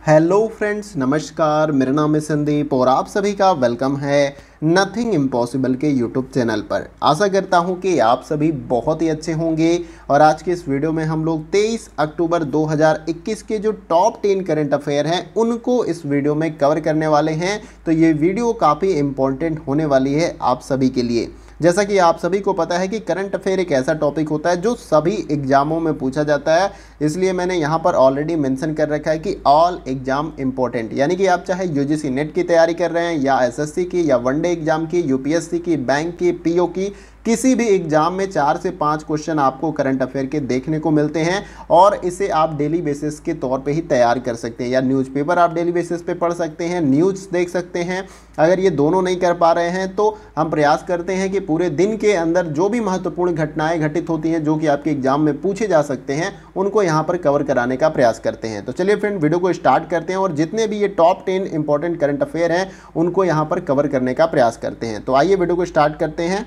Hello friends, नमस्कार। मेरा नाम है संदीप और आप सभी का वेलकम है नथिंग इम्पॉसिबल के यूट्यूब चैनल पर। आशा करता हूं कि आप सभी बहुत ही अच्छे होंगे और आज के इस वीडियो में हम लोग 23 अक्टूबर 2021 के जो टॉप 10 करंट अफेयर हैं उनको इस वीडियो में कवर करने वाले हैं। तो ये वीडियो काफ़ी इम्पॉर्टेंट होने वाली है आप सभी के लिए। जैसा कि आप सभी को पता है कि करंट अफेयर एक ऐसा टॉपिक होता है जो सभी एग्जामों में पूछा जाता है, इसलिए मैंने यहाँ पर ऑलरेडी मेंशन कर रखा है कि ऑल एग्जाम इंपॉर्टेंट। यानी कि आप चाहे यूजीसी नेट की तैयारी कर रहे हैं या एसएससी की या वनडे एग्जाम की, यूपीएससी की, बैंक की, पीओ की, किसी भी एग्जाम में 4 से 5 क्वेश्चन आपको करंट अफेयर के देखने को मिलते हैं और इसे आप डेली बेसिस के तौर पे ही तैयार कर सकते हैं। या न्यूज़पेपर आप डेली बेसिस पे पढ़ सकते हैं, न्यूज़ देख सकते हैं। अगर ये दोनों नहीं कर पा रहे हैं तो हम प्रयास करते हैं कि पूरे दिन के अंदर जो भी महत्वपूर्ण घटनाएं घटित होती हैं जो कि आपके एग्जाम में पूछे जा सकते हैं उनको यहाँ पर कवर कराने का प्रयास करते हैं। तो चलिए फ्रेंड, वीडियो को स्टार्ट करते हैं और जितने भी ये टॉप 10 इंपॉर्टेंट करंट अफेयर हैं उनको यहाँ पर कवर करने का प्रयास करते हैं। तो आइए वीडियो को स्टार्ट करते हैं।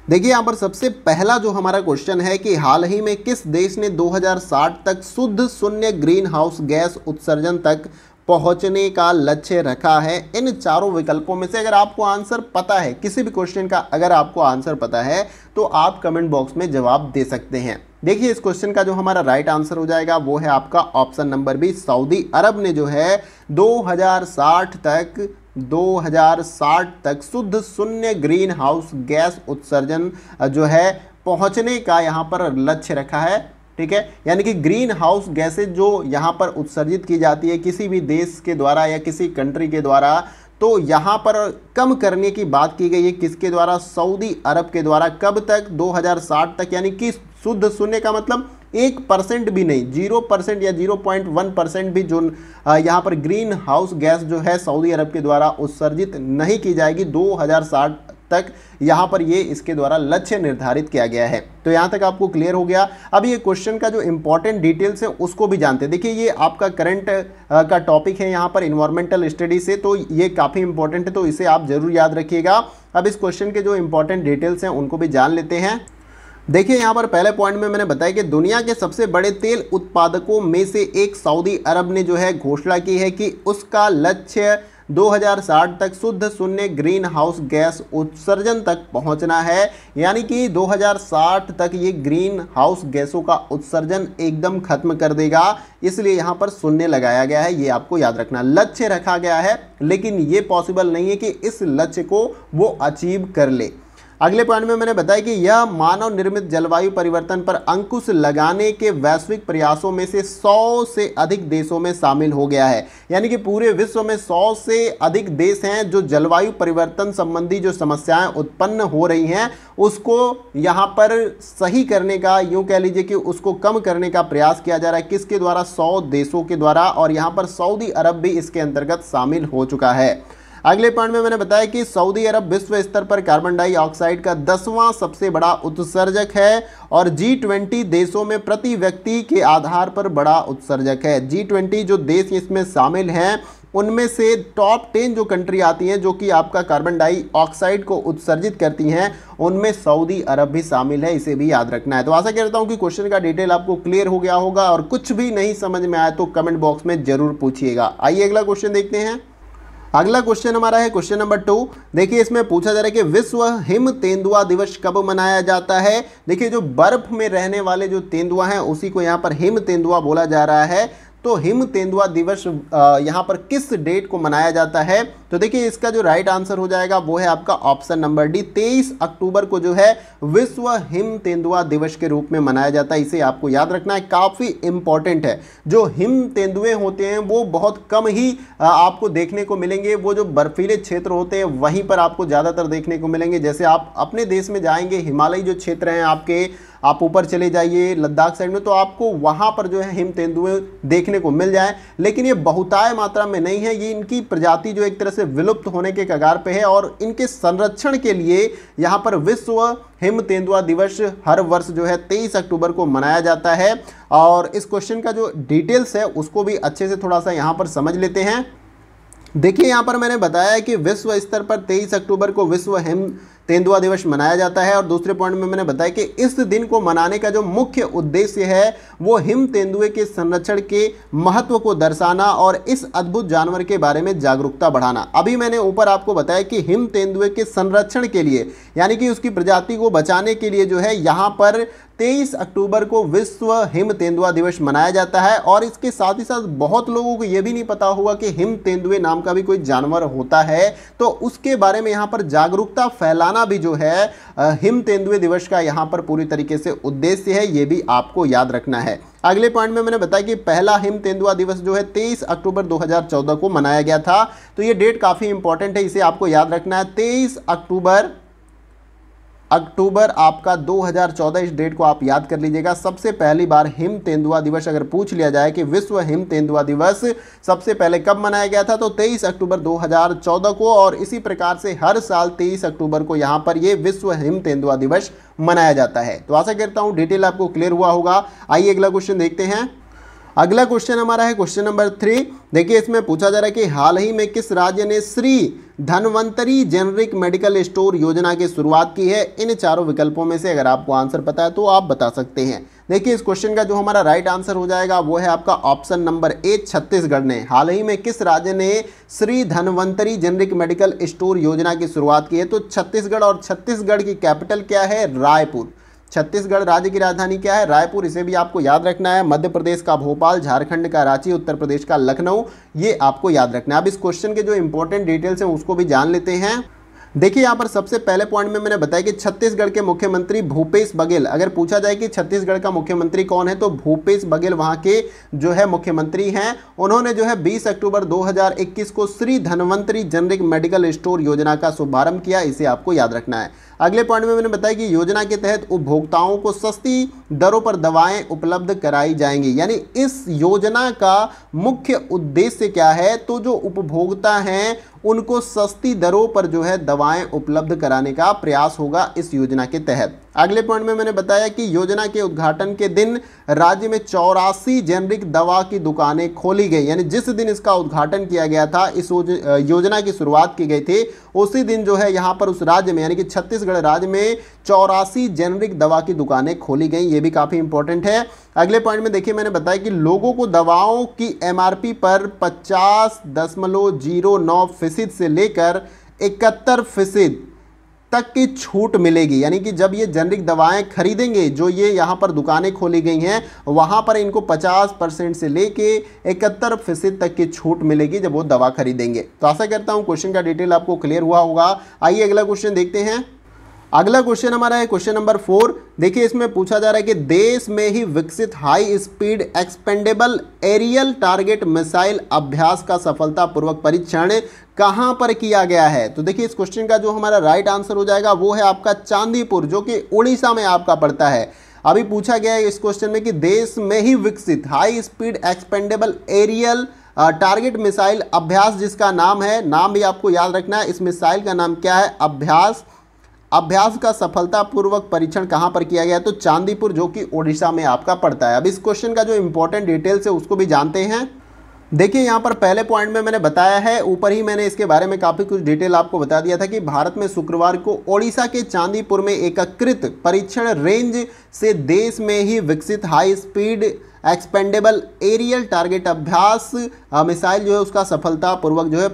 देखिए यहाँ पर सबसे पहला जो हमारा क्वेश्चन है कि हाल ही में किस देश ने 2060 तक शुद्ध शून्य ग्रीन हाउस गैस उत्सर्जन तक पहुंचने का लक्ष्य रखा है। इन चारों विकल्पों में से अगर आपको आंसर पता है, किसी भी क्वेश्चन का अगर आपको आंसर पता है तो आप कमेंट बॉक्स में जवाब दे सकते हैं। देखिए इस क्वेश्चन का जो हमारा राइट आंसर हो जाएगा वो है आपका ऑप्शन नंबर बी। सऊदी अरब ने जो है 2060 तक शुद्ध शून्य ग्रीन हाउस गैस उत्सर्जन जो है पहुंचने का यहाँ पर लक्ष्य रखा है। ठीक है, यानी कि ग्रीन हाउस गैसेज जो यहाँ पर उत्सर्जित की जाती है किसी भी देश के द्वारा या किसी कंट्री के द्वारा, तो यहाँ पर कम करने की बात की गई है। किसके द्वारा? सऊदी अरब के द्वारा। कब तक? 2060 तक। यानी कि शुद्ध शून्य का मतलब 1% भी नहीं, 0% या 0.1% भी जो यहाँ पर ग्रीन हाउस गैस जो है सऊदी अरब के द्वारा उत्सर्जित नहीं की जाएगी 2060 तक। यहाँ पर ये इसके द्वारा लक्ष्य निर्धारित किया गया है। तो यहाँ तक आपको क्लियर हो गया। अब ये क्वेश्चन का जो इंपॉर्टेंट डिटेल्स है उसको भी जानते हैं। देखिए ये आपका करंट का टॉपिक है यहाँ पर इन्वायरमेंटल स्टडी से, तो ये काफ़ी इंपॉर्टेंट है, तो इसे आप जरूर याद रखिएगा। अब इस क्वेश्चन के जो इंपॉर्टेंट डिटेल्स हैं उनको भी जान लेते हैं। देखिए यहाँ पर पहले पॉइंट में मैंने बताया कि दुनिया के सबसे बड़े तेल उत्पादकों में से एक सऊदी अरब ने जो है घोषणा की है कि उसका लक्ष्य 2060 तक शुद्ध शून्य ग्रीन हाउस गैस उत्सर्जन तक पहुंचना है। यानी कि 2060 तक ये ग्रीन हाउस गैसों का उत्सर्जन एकदम खत्म कर देगा, इसलिए यहाँ पर शून्य लगाया गया है। ये आपको याद रखना, लक्ष्य रखा गया है लेकिन ये पॉसिबल नहीं है कि इस लक्ष्य को वो अचीव कर ले। अगले पॉइंट में मैंने बताया कि यह मानव निर्मित जलवायु परिवर्तन पर अंकुश लगाने के वैश्विक प्रयासों में से 100 से अधिक देशों में शामिल हो गया है। यानी कि पूरे विश्व में 100 से अधिक देश हैं जो जलवायु परिवर्तन संबंधी जो समस्याएं उत्पन्न हो रही हैं उसको यहाँ पर सही करने का, यूँ कह लीजिए कि उसको कम करने का प्रयास किया जा रहा है। किसके द्वारा? 100 देशों के द्वारा, और यहाँ पर सऊदी अरब भी इसके अंतर्गत शामिल हो चुका है। अगले पॉइंट में मैंने बताया कि सऊदी अरब विश्व स्तर पर कार्बन डाइऑक्साइड का 10वां सबसे बड़ा उत्सर्जक है और G20 देशों में प्रति व्यक्ति के आधार पर बड़ा उत्सर्जक है। G20 जो देश इसमें शामिल हैं उनमें से टॉप 10 जो कंट्री आती हैं जो कि आपका कार्बन डाइऑक्साइड को उत्सर्जित करती हैं उनमें सऊदी अरब भी शामिल है, इसे भी याद रखना है। तो आशा करता हूं कि क्वेश्चन का डिटेल आपको क्लियर हो गया होगा और कुछ भी नहीं समझ में आया तो कमेंट बॉक्स में जरूर पूछिएगा। आइए अगला क्वेश्चन देखते हैं। अगला क्वेश्चन हमारा है क्वेश्चन नंबर 2। देखिए इसमें पूछा जा रहा है कि विश्व हिम तेंदुआ दिवस कब मनाया जाता है। देखिए जो बर्फ में रहने वाले जो तेंदुआ हैं उसी को यहाँ पर हिम तेंदुआ बोला जा रहा है। तो हिम तेंदुआ दिवस यहाँ पर किस डेट को मनाया जाता है? तो देखिए इसका जो राइट आंसर हो जाएगा वो है आपका ऑप्शन नंबर डी। 23 अक्टूबर को जो है विश्व हिम तेंदुआ दिवस के रूप में मनाया जाता है। इसे आपको याद रखना है, काफ़ी इंपॉर्टेंट है। जो हिम तेंदुए होते हैं वो बहुत कम ही आपको देखने को मिलेंगे। वो जो बर्फीले क्षेत्र होते हैं वहीं पर आपको ज़्यादातर देखने को मिलेंगे। जैसे आप अपने देश में जाएंगे, हिमालयी जो क्षेत्र हैं आपके, आप ऊपर चले जाइए लद्दाख साइड में, तो आपको वहाँ पर जो है हिम तेंदुए देखने को मिल जाए, लेकिन ये बहुतायत मात्रा में नहीं है। ये इनकी प्रजाति जो एक तरह से विलुप्त होने के कगार पे है और इनके संरक्षण के लिए यहाँ पर विश्व हिम तेंदुआ दिवस हर वर्ष जो है 23 अक्टूबर को मनाया जाता है। और इस क्वेश्चन का जो डिटेल्स है उसको भी अच्छे से थोड़ा सा यहाँ पर समझ लेते हैं। देखिए यहाँ पर मैंने बताया कि विश्व स्तर पर 23 अक्टूबर को विश्व हिम तेंदुआ दिवस मनाया जाता है। और दूसरे पॉइंट में मैंने बताया कि इस दिन को मनाने का जो मुख्य उद्देश्य है वो हिम तेंदुए के संरक्षण के महत्व को दर्शाना और इस अद्भुत जानवर के बारे में जागरूकता बढ़ाना। अभी मैंने ऊपर आपको बताया कि हिम तेंदुए के संरक्षण के लिए यानी कि उसकी प्रजाति को बचाने के लिए जो है यहाँ पर 23 अक्टूबर को विश्व हिम तेंदुआ दिवस मनाया जाता है। और इसके साथ ही साथ बहुत लोगों को यह भी नहीं पता होगा कि हिम तेंदुए नाम का भी कोई जानवर होता है, तो उसके बारे में यहाँ पर जागरूकता फैलाना भी जो है हिम तेंदुए दिवस का यहाँ पर पूरी तरीके से उद्देश्य है, ये भी आपको याद रखना है। अगले पॉइंट में मैंने बताया कि पहला हिम तेंदुआ दिवस जो है 23 अक्टूबर 2014 को मनाया गया था। तो ये डेट काफी इंपॉर्टेंट है, इसे आपको याद रखना है। 23 अक्टूबर आपका 2014, इस डेट को आप याद कर लीजिएगा। सबसे पहली बार हिम तेंदुआ दिवस अगर पूछ लिया जाए कि विश्व हिम तेंदुआ दिवस सबसे पहले कब मनाया गया था, तो 23 अक्टूबर 2014 को। और इसी प्रकार से हर साल 23 अक्टूबर को यहाँ पर ये विश्व हिम तेंदुआ दिवस मनाया जाता है। तो आशा करता हूँ डिटेल आपको क्लियर हुआ होगा। आइए अगला क्वेश्चन देखते हैं। अगला क्वेश्चन हमारा है क्वेश्चन नंबर 3। देखिए इसमें पूछा जा रहा है कि हाल ही में किस राज्य ने Shri Dhanvantari generic medical store योजना की शुरुआत की है। इन चारों विकल्पों में से अगर आपको आंसर पता है तो आप बता सकते हैं। देखिए इस क्वेश्चन का जो हमारा राइट आंसर हो जाएगा वो है आपका ऑप्शन नंबर ए, छत्तीसगढ़ ने। हाल ही में किस राज्य ने Shri Dhanvantari generic medical store योजना की शुरुआत की है, तो छत्तीसगढ़। और छत्तीसगढ़ की कैपिटल क्या है, रायपुर। छत्तीसगढ़ राज्य की राजधानी क्या है, रायपुर, इसे भी आपको याद रखना है। मध्य प्रदेश का भोपाल, झारखंड का रांची, उत्तर प्रदेश का लखनऊ, ये आपको याद रखना है। अब इस क्वेश्चन के जो इंपॉर्टेंट डिटेल्स हैं उसको भी जान लेते हैं। देखिए यहाँ पर सबसे पहले पॉइंट में मैंने बताया कि छत्तीसगढ़ के मुख्यमंत्री भूपेश बघेल, अगर पूछा जाए कि छत्तीसगढ़ का मुख्यमंत्री कौन है, तो भूपेश बघेल वहाँ के जो है मुख्यमंत्री हैं। उन्होंने जो है 20 अक्टूबर 2021 को Shri Dhanvantari generic medical store योजना का शुभारंभ किया, इसे आपको याद रखना है। अगले पॉइंट में मैंने बताया कि योजना के तहत उपभोक्ताओं को सस्ती दरों पर दवाएं उपलब्ध कराई जाएंगी। यानी इस योजना का मुख्य उद्देश्य क्या है, तो जो उपभोक्ता हैं उनको सस्ती दरों पर जो है दवाएं उपलब्ध कराने का प्रयास होगा इस योजना के तहत। अगले पॉइंट में मैंने बताया कि योजना के उद्घाटन के दिन राज्य में 84 जेनरिक दवा की दुकानें खोली गई। यानी जिस दिन इसका उद्घाटन किया गया था, इस योजना की शुरुआत की गई थी, उसी दिन जो है यहाँ पर उस राज्य में यानी कि छत्तीसगढ़ राज्य में 84 जेनरिक दवा की दुकानें खोली गई। ये भी काफ़ी इंपॉर्टेंट है। अगले पॉइंट में देखिए मैंने बताया कि लोगों को दवाओं की एमआरपी पर 50.09% से लेकर 71% तक की छूट मिलेगी। यानी कि जब ये जेनरिक दवाएं खरीदेंगे, जो ये यहाँ पर दुकानें खोली गई हैं, वहाँ पर इनको 50% से लेके 71% तक की छूट मिलेगी जब वो दवा खरीदेंगे। तो आशा करता हूँ क्वेश्चन का डिटेल आपको क्लियर हुआ होगा। आइए अगला क्वेश्चन देखते हैं। अगला क्वेश्चन हमारा है क्वेश्चन नंबर 4। देखिए इसमें पूछा जा रहा है कि देश में ही विकसित high speed expendable aerial target missile अभ्यास का सफलतापूर्वक परीक्षण कहां पर किया गया है। तो देखिए इस क्वेश्चन का जो हमारा राइट आंसर हो जाएगा वो है आपका चांदीपुर, जो कि उड़ीसा में आपका पड़ता है। अभी पूछा गया है इस क्वेश्चन में कि देश में ही विकसित high speed expendable aerial target missile अभ्यास, जिसका नाम है, नाम भी आपको याद रखना है, इस मिसाइल का नाम क्या है, अभ्यास का सफलतापूर्वक परीक्षण कहां पर किया गया, तो चांदीपुर, जो कि ओडिशा में आपका पड़ता है। अब इस क्वेश्चन का जो इंपॉर्टेंट डिटेल्स है उसको भी जानते हैं। देखिए यहाँ पर पहले पॉइंट में मैंने बताया है, ऊपर ही मैंने इसके बारे में काफ़ी कुछ डिटेल आपको बता दिया था कि भारत में शुक्रवार को ओडिशा के चांदीपुर में एकीकृत परीक्षण रेंज से देश में ही विकसित high speed expendable aerial target अभ्यास मिसाइल जो है उसका सफलतापूर्वक जो है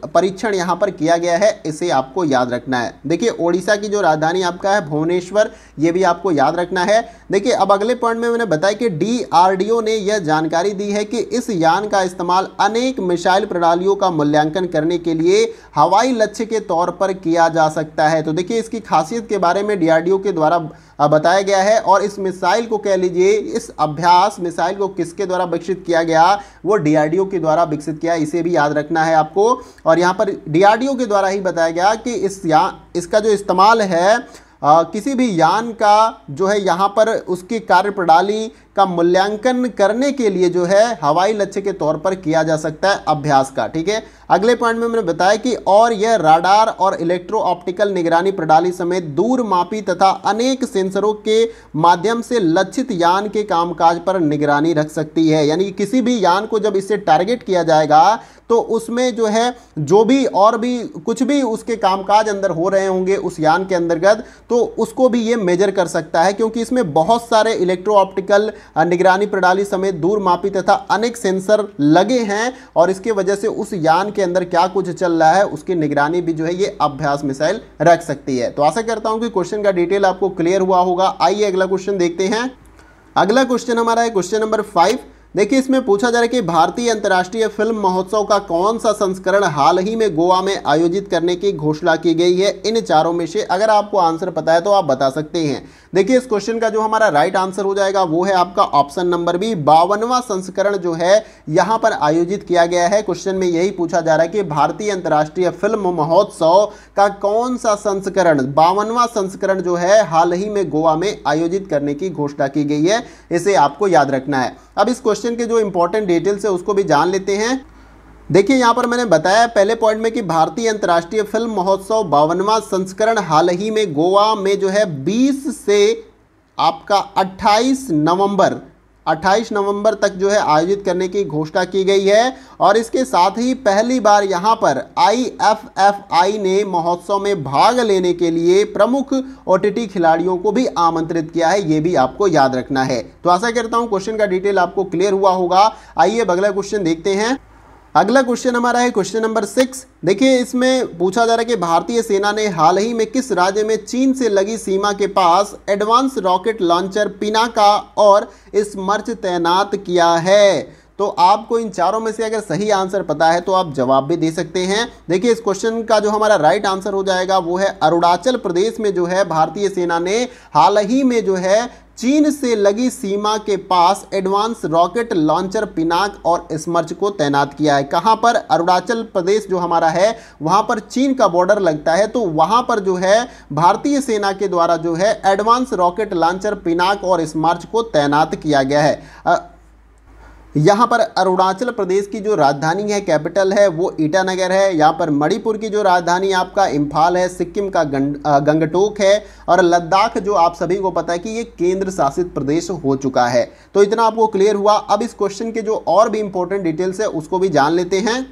परीक्षण यहाँ पर किया गया है, इसे आपको याद रखना है। देखिए ओडिशा की जो राजधानी आपका है भुवनेश्वर, ये भी आपको याद रखना है। देखिए अब अगले पॉइंट में मैंने बताया कि DRDO ने यह जानकारी दी है कि इस यान का इस्तेमाल अनेक मिसाइल प्रणालियों का मूल्यांकन करने के लिए हवाई लक्ष्य के तौर पर किया जा सकता है। तो देखिए इसकी खासियत के बारे में DRDO के द्वारा बताया गया है। और इस मिसाइल को कह लीजिए, इस अभ्यास मिसाइल को किसके द्वारा विकसित किया गया, वो DRDO के द्वारा विकसित किया, इसे भी याद रखना है आपको। और यहाँ पर DRDO के द्वारा ही बताया गया कि इसका जो इस्तेमाल है किसी भी यान का जो है यहाँ पर उसकी कार्यप्रणाली का मूल्यांकन करने के लिए जो है हवाई लक्ष्य के तौर पर किया जा सकता है अभ्यास का। ठीक है, अगले पॉइंट में मैंने बताया कि और यह राडार और इलेक्ट्रो ऑप्टिकल निगरानी प्रणाली समेत दूरमापी तथा अनेक सेंसरों के माध्यम से लक्षित यान के कामकाज पर निगरानी रख सकती है। यानी कि किसी भी यान को जब इससे टारगेट किया जाएगा तो उसमें जो है जो भी और भी कुछ भी उसके कामकाज अंदर हो रहे होंगे उस यान के अंतर्गत, तो उसको भी ये मेजर कर सकता है, क्योंकि इसमें बहुत सारे इलेक्ट्रो ऑप्टिकल निगरानी प्रणाली समेत दूरमापी तथा अनेक सेंसर लगे हैं और इसके वजह से उस यान के अंदर क्या कुछ चल रहा है उसकी निगरानी भी जो है ये अभ्यास मिसाइल रख सकती है। तो आशा करता हूं कि क्वेश्चन का डिटेल आपको क्लियर हुआ होगा। आइए अगला क्वेश्चन देखते हैं। अगला क्वेश्चन हमारा है क्वेश्चन नंबर 5। देखिए, इसमें पूछा जा रहा है कि भारतीय अंतर्राष्ट्रीय फिल्म महोत्सव का कौन सा संस्करण हाल ही में गोवा में आयोजित करने की घोषणा की गई है। इन चारों में से अगर आपको आंसर पता है तो आप बता सकते हैं। देखिए, इस क्वेश्चन का जो हमारा राइट आंसर हो जाएगा वो है आपका ऑप्शन नंबर बी, 52वां संस्करण जो है यहां पर आयोजित किया गया है। क्वेश्चन में यही पूछा जा रहा है कि भारतीय अंतर्राष्ट्रीय फिल्म महोत्सव का कौन सा संस्करण, 52वां संस्करण जो है हाल ही में गोवा में आयोजित करने की घोषणा की गई है। इसे आपको याद रखना है। अब इस क्वेश्चन के जो इंपॉर्टेंट डिटेल्स है उसको भी जान लेते हैं। देखिए, यहां पर मैंने बताया पहले पॉइंट में कि भारतीय अंतर्राष्ट्रीय फिल्म महोत्सव 52वां संस्करण हाल ही में गोवा में जो है 20 से आपका 28 नवंबर तक जो है आयोजित करने की घोषणा की गई है। और इसके साथ ही पहली बार यहां पर IFFI ने महोत्सव में भाग लेने के लिए प्रमुख OTT खिलाड़ियों को भी आमंत्रित किया है। यह भी आपको याद रखना है। तो आशा करता हूं क्वेश्चन का डिटेल आपको क्लियर हुआ होगा। आइए अगला क्वेश्चन देखते हैं। अगला क्वेश्चन हमारा है क्वेश्चन नंबर 6। देखिए, इसमें पूछा जा रहा है कि भारतीय सेना ने हाल ही में किस राज्य में चीन से लगी सीमा के पास एडवांस रॉकेट लॉन्चर पिनाका और स्मर्च तैनात किया है। तो आपको इन चारों में से अगर सही आंसर पता है तो आप जवाब भी दे सकते हैं। देखिए, इस क्वेश्चन का जो हमारा राइट आंसर हो जाएगा वो है अरुणाचल प्रदेश में जो है भारतीय सेना ने हाल ही में जो है चीन से लगी सीमा के पास एडवांस रॉकेट लॉन्चर पिनाक और स्मर्च को तैनात किया है। कहां पर? अरुणाचल प्रदेश जो हमारा है वहां पर चीन का बॉर्डर लगता है, तो वहां पर जो है भारतीय सेना के द्वारा जो है एडवांस रॉकेट लॉन्चर पिनाक और स्मर्च को तैनात किया गया है। यहाँ पर अरुणाचल प्रदेश की जो राजधानी है, कैपिटल है, वो ईटानगर है। यहाँ पर मणिपुर की जो राजधानी आपका इम्फाल है, सिक्किम का गंगटोक है, और लद्दाख जो आप सभी को पता है कि ये केंद्र शासित प्रदेश हो चुका है। तो इतना आपको क्लियर हुआ। अब इस क्वेश्चन के जो और भी इंपॉर्टेंट डिटेल्स है उसको भी जान लेते हैं।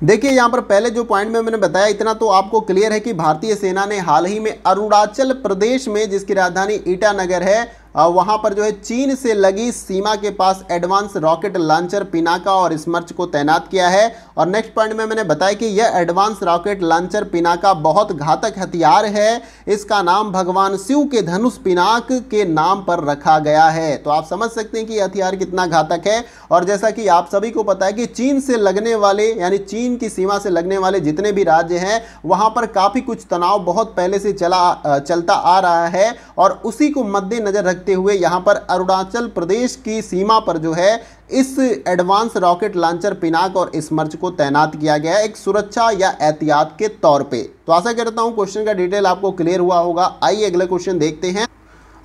देखिए, यहाँ पर पहले जो पॉइंट में मैंने बताया इतना तो आपको क्लियर है कि भारतीय सेना ने हाल ही में अरुणाचल प्रदेश में, जिसकी राजधानी ईटानगर है, वहां पर जो है चीन से लगी सीमा के पास एडवांस रॉकेट लॉन्चर पिनाका और स्मर्च को तैनात किया है। और नेक्स्ट पॉइंट में मैंने बताया कि यह एडवांस रॉकेट लॉन्चर पिनाका बहुत घातक हथियार है। इसका नाम भगवान शिव के धनुष पिनाक के नाम पर रखा गया है। तो आप समझ सकते हैं कि यह हथियार कितना घातक है। और जैसा कि आप सभी को पता है कि चीन से लगने वाले, यानी चीन की सीमा से लगने वाले जितने भी राज्य हैं वहां पर काफी कुछ तनाव बहुत पहले से चलता आ रहा है, और उसी को मद्देनजर हुए यहां पर अरुणाचल प्रदेश की सीमा पर जो है इस एडवांस रॉकेट लॉन्चर पिनाक और स्मर्च को तैनात किया गया है एक सुरक्षा या एहतियात के तौर पे। तो आशा करता हूं क्वेश्चन का डिटेल आपको क्लियर हुआ होगा। आइए अगला क्वेश्चन देखते हैं।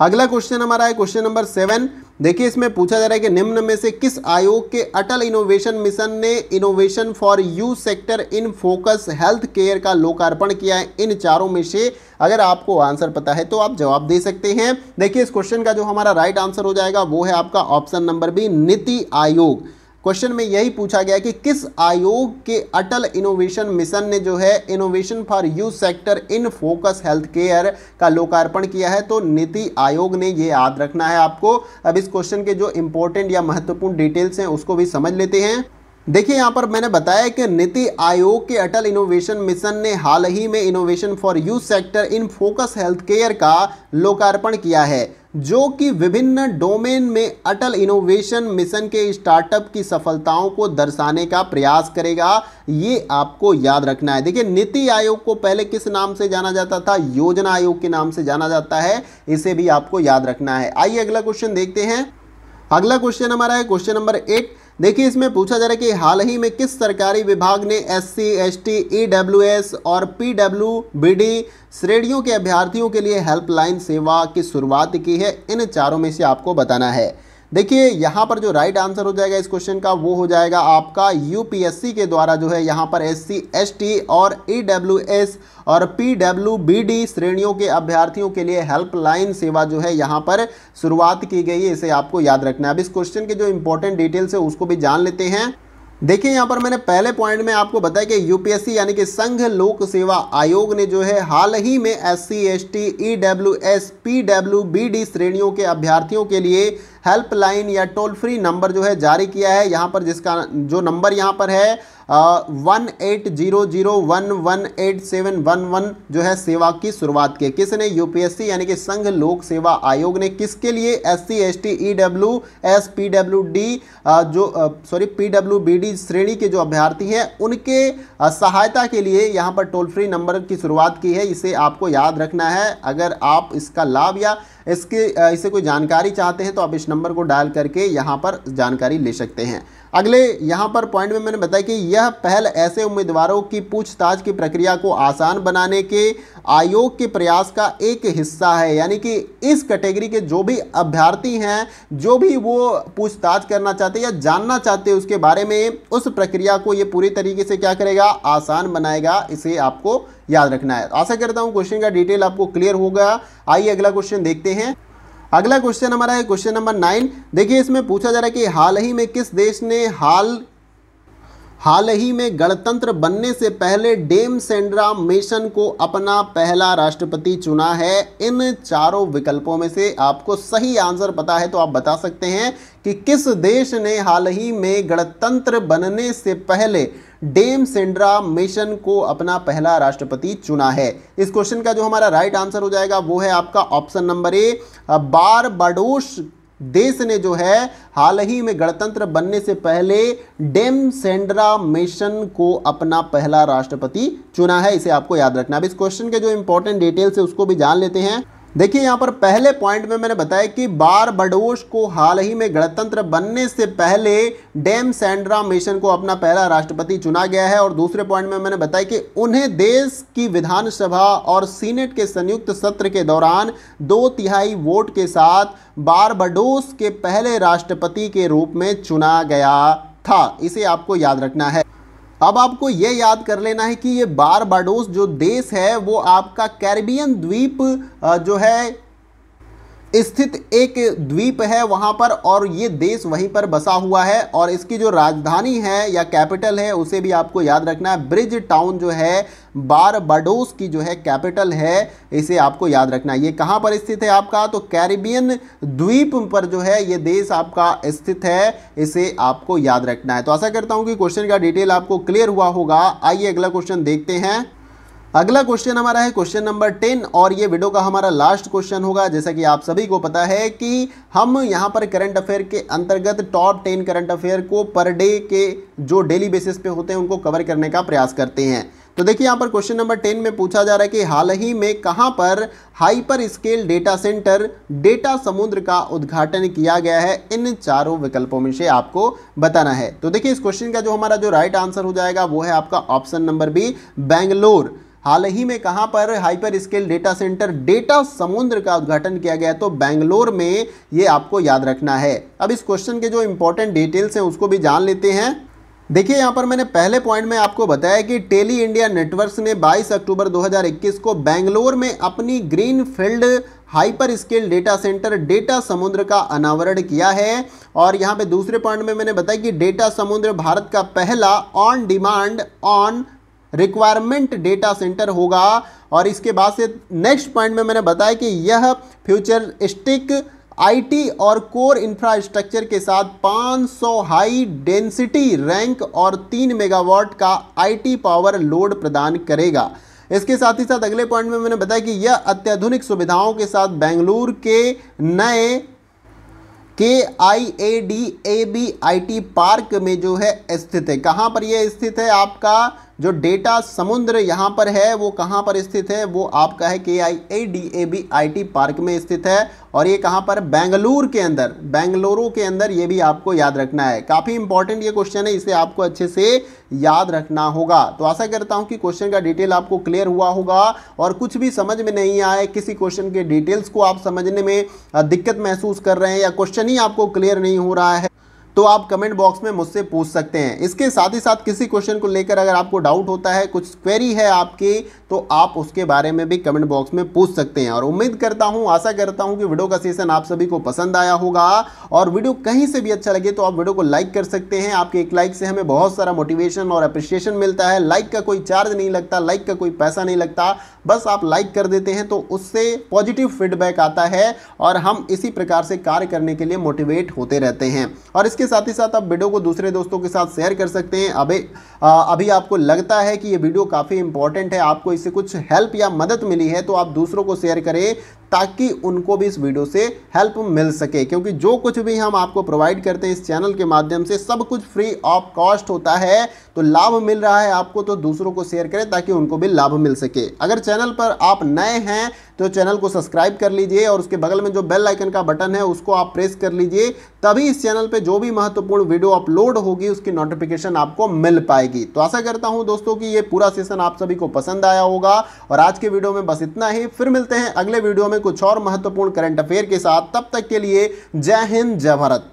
अगला क्वेश्चन हमारा है क्वेश्चन नंबर 7। देखिए, इसमें पूछा जा रहा है कि निम्न में से किस आयोग के अटल इनोवेशन मिशन ने innovation for you sector in focus health care का लोकार्पण किया है। इन चारों में से अगर आपको आंसर पता है तो आप जवाब दे सकते हैं। देखिए, इस क्वेश्चन का जो हमारा राइट आंसर हो जाएगा वो है आपका option number B, NITI Aayog. Question में यही पूछा गया कि किस आयोग के अटल इनोवेशन मिशन ने जो है innovation for youth sector in focus health care का लोकार्पण किया है। तो नीति आयोग ने, ये याद रखना है आपको। अब इस क्वेश्चन के जो इंपॉर्टेंट या महत्वपूर्ण डिटेल्स हैं उसको भी समझ लेते हैं। देखिए, यहाँ पर मैंने बताया कि नीति आयोग के अटल इनोवेशन मिशन ने हाल ही में innovation for youth sector in focus health care का लोकार्पण किया है, जो कि विभिन्न डोमेन में अटल इनोवेशन मिशन के स्टार्टअप की सफलताओं को दर्शाने का प्रयास करेगा। ये आपको याद रखना है। देखिए, नीति आयोग को पहले किस नाम से जाना जाता था? योजना आयोग के नाम से जाना जाता है। इसे भी आपको याद रखना है। आइए अगला क्वेश्चन देखते हैं। अगला क्वेश्चन हमारा है क्वेश्चन नंबर 8। देखिए, इसमें पूछा जा रहा है कि हाल ही में किस सरकारी विभाग ने SC, ST, EWS और PWBD श्रेणियों के अभ्यर्थियों के लिए हेल्पलाइन सेवा की शुरुआत की है। इन चारों में से आपको बताना है। देखिए यहाँ पर जो राइट आंसर हो जाएगा इस क्वेश्चन का वो हो जाएगा आपका यूपीएससी के द्वारा जो है यहाँ पर एससी एसटी और ईडब्ल्यूएस और पीडब्ल्यूबीडी श्रेणियों के अभ्यर्थियों के लिए हेल्पलाइन सेवा जो है यहाँ पर शुरुआत की गई है, इसे आपको याद रखना है। अब इस क्वेश्चन के जो इंपॉर्टेंट डिटेल्स है उसको भी जान लेते हैं। देखिए यहाँ पर मैंने पहले पॉइंट में आपको बताया कि यूपीएससी यानी कि संघ लोक सेवा आयोग ने जो है हाल ही में एससी एसटी ईडब्ल्यूएस पीडब्ल्यूबीडी श्रेणियों के अभ्यर्थियों के लिए हेल्पलाइन या टोल फ्री नंबर जो है जारी किया है, यहाँ पर जिसका जो नंबर यहाँ पर है 1800118711 जो है सेवा की शुरुआत की। किसने? यूपीएससी यानी कि संघ लोक सेवा आयोग ने। किसके लिए? एससी एसटी ईडब्ल्यूएस पीडब्ल्यूबीडी श्रेणी के जो अभ्यर्थी हैं उनके सहायता के लिए यहाँ पर टोल फ्री नंबर की शुरुआत की है, इसे आपको याद रखना है। अगर आप इसका लाभ या इसे कोई जानकारी चाहते हैं तो आप इस नंबर को डायल करके यहाँ पर जानकारी ले सकते हैं। अगले यहाँ पर पॉइंट में मैंने बताया कि यह पहल ऐसे उम्मीदवारों की पूछताछ की प्रक्रिया को आसान बनाने के आयोग के प्रयास का एक हिस्सा है, यानी कि इस कैटेगरी के जो भी अभ्यर्थी हैं, जो भी वो पूछताछ करना चाहते हैं या जानना चाहते हैं उसके बारे में, उस प्रक्रिया को ये पूरी तरीके से क्या करेगा? आसान बनाएगा, इसे आपको याद रखना है। आशा करता हूँ क्वेश्चन का डिटेल आपको क्लियर होगा। आइए अगला क्वेश्चन देखते हैं। अगला क्वेश्चन हमारा है क्वेश्चन नंबर 9। देखिए इसमें पूछा जा रहा है कि हाल ही में किस देश ने हाल ही में गणतंत्र बनने से पहले डेम सेंड्रा मिशन को अपना पहला राष्ट्रपति चुना है। इन चारों विकल्पों में से आपको सही आंसर पता है तो आप बता सकते हैं कि किस देश ने हाल ही में गणतंत्र बनने से पहले डेम सेंड्रा मिशन को अपना पहला राष्ट्रपति चुना है। इस क्वेश्चन का जो हमारा राइट आंसर हो जाएगा वो है आपका ऑप्शन नंबर ए, बारबाडोस देश ने जो है हाल ही में गणतंत्र बनने से पहले डेम सेंड्रा मिशन को अपना पहला राष्ट्रपति चुना है, इसे आपको याद रखना है। अब इस क्वेश्चन के जो इंपॉर्टेंट डिटेल्स है उसको भी जान लेते हैं। देखिए यहाँ पर पहले पॉइंट में मैंने बताया कि बारबाडोस को हाल ही में गणतंत्र बनने से पहले डेम सेंड्रा मिशन को अपना पहला राष्ट्रपति चुना गया है, और दूसरे पॉइंट में मैंने बताया कि उन्हें देश की विधानसभा और सीनेट के संयुक्त सत्र के दौरान 2/3 वोट के साथ बारबाडोस के पहले राष्ट्रपति के रूप में चुना गया था, इसे आपको याद रखना है। अब आपको यह याद कर लेना है कि ये बारबाडोस जो देश है वो आपका कैरिबियन द्वीप जो है स्थित एक द्वीप है वहां पर, और ये देश वहीं पर बसा हुआ है, और इसकी जो राजधानी है या कैपिटल है उसे भी आपको याद रखना है। ब्रिज टाउन जो है बारबाडोस की जो है कैपिटल है, इसे आपको याद रखना है। ये कहाँ पर स्थित है आपका? तो कैरिबियन द्वीप पर जो है ये देश आपका स्थित है, इसे आपको याद रखना है। तो आशा करता हूँ कि क्वेश्चन का डिटेल आपको क्लियर हुआ होगा। आइए अगला क्वेश्चन देखते हैं। अगला क्वेश्चन हमारा है क्वेश्चन नंबर 10, और ये वीडियो का हमारा लास्ट क्वेश्चन होगा। जैसा कि आप सभी को पता है कि हम यहाँ पर करंट अफेयर के अंतर्गत टॉप 10 करंट अफेयर को पर डे के जो डेली बेसिस पे होते हैं उनको कवर करने का प्रयास करते हैं। तो देखिए यहाँ पर क्वेश्चन नंबर 10 में पूछा जा रहा है कि हाल ही में कहाँ पर hyper scale data centre data समुद्र का उद्घाटन किया गया है। इन चारों विकल्पों में से आपको बताना है। तो देखिए इस क्वेश्चन का जो हमारा जो राइट आंसर हो जाएगा वो है आपका ऑप्शन नंबर बी, बेंगलोर। हाल ही में कहां पर hyper scale data centre data समुद्र का उद्घाटन किया गया, तो बेंगलोर में, ये आपको याद रखना है। अब इस क्वेश्चन के जो इंपॉर्टेंट डिटेल्स हैं उसको भी जान लेते हैं। देखिए यहाँ पर मैंने पहले पॉइंट में आपको बताया कि टेली इंडिया नेटवर्क्स ने 22 अक्टूबर 2021 को बेंगलोर में अपनी greenfield hyper scale data centre data समुद्र का अनावरण किया है। और यहाँ पे दूसरे पॉइंट में मैंने बताया कि डेटा समुद्र भारत का पहला on demand on requirement data centre होगा। और इसके बाद से नेक्स्ट पॉइंट में मैंने बताया कि यह फ्यूचरिस्टिक आईटी और कोर इंफ्रास्ट्रक्चर के साथ 500 हाई डेंसिटी रैंक और 3 मेगावाट का आईटी पावर लोड प्रदान करेगा। इसके साथ ही साथ अगले पॉइंट में मैंने बताया कि यह अत्याधुनिक सुविधाओं के साथ बेंगलुरु के नए KIADAB IT पार्क में जो है स्थित है। कहाँ पर यह स्थित है? आपका जो डेटा समुद्र यहाँ पर है वो कहाँ पर स्थित है, वो आपका है KIADAB IT पार्क में स्थित है। और ये कहाँ पर, बेंगलुरु के अंदर, बेंगलुरु के अंदर, ये भी आपको याद रखना है। काफ़ी इंपॉर्टेंट ये क्वेश्चन है, इसे आपको अच्छे से याद रखना होगा। तो आशा करता हूँ कि क्वेश्चन का डिटेल आपको क्लियर हुआ होगा और कुछ भी समझ में नहीं आए, किसी क्वेश्चन के डिटेल्स को आप समझने में दिक्कत महसूस कर रहे हैं या क्वेश्चन ही आपको क्लियर नहीं हो रहा है, तो आप कमेंट बॉक्स में मुझसे पूछ सकते हैं। इसके साथ ही साथ किसी क्वेश्चन को लेकर अगर आपको डाउट होता है, कुछ क्वेरी है आपकी, तो आप उसके बारे में भी कमेंट बॉक्स में पूछ सकते हैं। और उम्मीद करता हूं, आशा करता हूं कि वीडियो का सेशन आप सभी को पसंद आया होगा। और वीडियो कहीं से भी अच्छा लगे तो आप वीडियो को लाइक कर सकते हैं। आपके एक लाइक से हमें बहुत सारा मोटिवेशन और अप्रिशिएशन मिलता है। लाइक का कोई चार्ज नहीं लगता, लाइक का कोई पैसा नहीं लगता, बस आप लाइक कर देते हैं तो उससे पॉजिटिव फीडबैक आता है और हम इसी प्रकार से कार्य करने के लिए मोटिवेट होते रहते हैं। और इसके साथ ही साथ आप वीडियो को दूसरे दोस्तों के साथ शेयर कर सकते हैं। अभी आपको लगता है कि ये वीडियो काफ़ी इंपॉर्टेंट है, आपको इससे कुछ हेल्प या मदद मिली है, तो आप दूसरों को शेयर करें ताकि उनको भी इस वीडियो से हेल्प मिल सके। क्योंकि जो कुछ भी हम आपको प्रोवाइड करते हैं इस चैनल के माध्यम से, सब कुछ फ्री ऑफ कॉस्ट होता है। तो लाभ मिल रहा है आपको, तो दूसरों को शेयर करें ताकि उनको भी लाभ मिल सके। अगर चैनल पर आप नए हैं तो चैनल को सब्सक्राइब कर लीजिए और उसके बगल में जो बेल आइकन का बटन है उसको आप प्रेस कर लीजिए, तभी इस चैनल पे जो भी महत्वपूर्ण वीडियो अपलोड होगी उसकी नोटिफिकेशन आपको मिल पाएगी। तो आशा करता हूं दोस्तों कि ये पूरा सेशन आप सभी को पसंद आया होगा। और आज के वीडियो में बस इतना ही, फिर मिलते हैं अगले वीडियो में कुछ और महत्वपूर्ण करंट अफेयर के साथ। तब तक के लिए जय हिंद, जय भारत।